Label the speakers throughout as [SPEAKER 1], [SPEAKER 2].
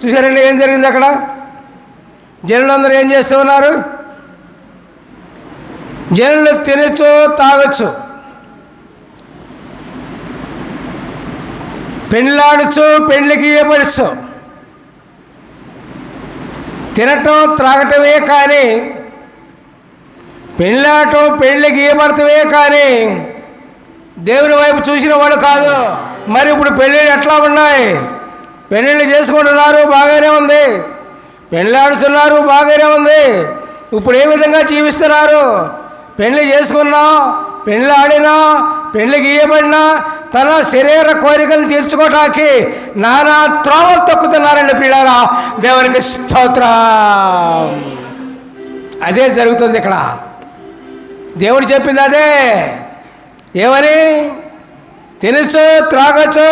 [SPEAKER 1] చూసారండి ఏం జరిగింది అక్కడ? జనులందరూ ఏం చేస్తూ ఉన్నారు? జనులు తినచ్చు, తాగొచ్చు, పెళ్ళాడచ్చు, పెళ్ళికి ఇవ్వబడచ్చు. తినటం త్రాగటమే కానీ, పెళ్ళాటం పెళ్ళికి ఇవ్వబడటమే కానీ దేవుని వైపు చూసిన వాళ్ళు కాదు. మరి ఇప్పుడు పెళ్ళిళ్ళు ఎట్లా ఉన్నాయి? పెళ్ళిళ్ళు చేసుకుంటున్నారు, బాగానే ఉంది. పెళ్ళాడుతున్నారు, బాగానే ఉంది. ఇప్పుడు ఏ విధంగా జీవిస్తున్నారు? పెళ్ళి చేసుకున్నా, పెళ్ళి ఆడినా, పెళ్ళికి ఇవ్వబడినా తన శరీర కోరికలు తీర్చుకోవటానికి నానా త్రోవలు తొక్కుతున్నారండి పిల్లారా. దేవునికి స్తోత్రం. అదే జరుగుతుంది ఇక్కడ. దేవుడు చెప్పింది అదే. ఏమని? తినచ్చు, త్రాగచ్చు,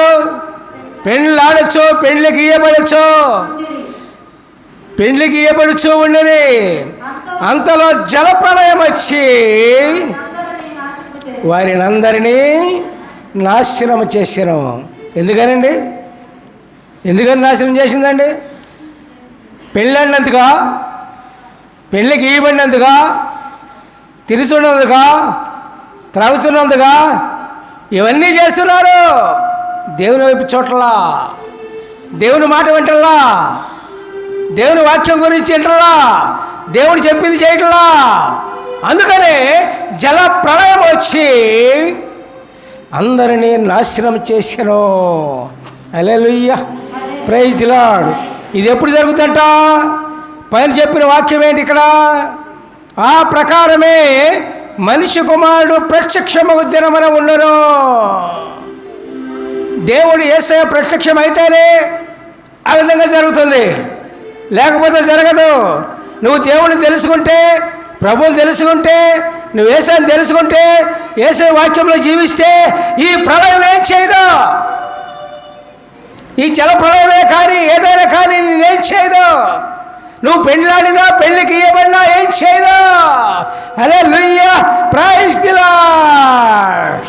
[SPEAKER 1] పెళ్ళి ఆడచ్చు, పెళ్ళికి ఇవ్వబడచ్చు, పెళ్ళికి ఇవ్వబడుచు ఉండేది. అంతలో జలప్రళయం వచ్చి వారిని అందరినీ నాశనం చేశాను. ఎందుకనండి? ఎందుకని నాశనం చేసిందండి? పెళ్ళినందుగా, పెళ్ళికి ఇవ్వబడినందుగా, తిరుగుతున్నందుగా, త్రాగుతున్నందుగా ఇవన్నీ చేస్తున్నారు. దేవుని వైపు చోట్లా, దేవుని మాట వింటల్లా, దేవుని వాక్యం గురించి వింటల్లా, దేవుడు చెప్పింది చేయట్లా. అందుకనే జల ప్రళయం వచ్చి అందరినీ నాశనం చేశాను. హల్లెలూయా, ప్రైజ్ ది లార్డ్. ఇది ఎప్పుడు జరుగుతుందంట? పైన చెప్పిన వాక్యం ఏంటి ఇక్కడ? ఆ ప్రకారమే మనిషి కుమారుడు ప్రత్యక్షమగు దినమున ఉండను. దేవుడు యేసయ్య ప్రత్యక్షమైతేనే ఆ విధంగా జరుగుతుంది, లేకపోతే జరగదు. నువ్వు దేవుడిని తెలుసుకుంటే, ప్రభువుని తెలుసుకుంటే, నువ్వు యేసయ్యని తెలుసుకుంటే, యేసయ్య వాక్యంలో జీవిస్తే ఈ ప్రళయం ఏం చేయదు. ఈ జల ప్రళయమే కానీ ఏదైనా కానీ నేనేం చేయదు. నువ్వు పెళ్ళాడినా, పెళ్ళికి ఇవ్వబడినా ఏం చేయదు. హల్లెలూయా, ప్రైజ్ ది లార్డ్.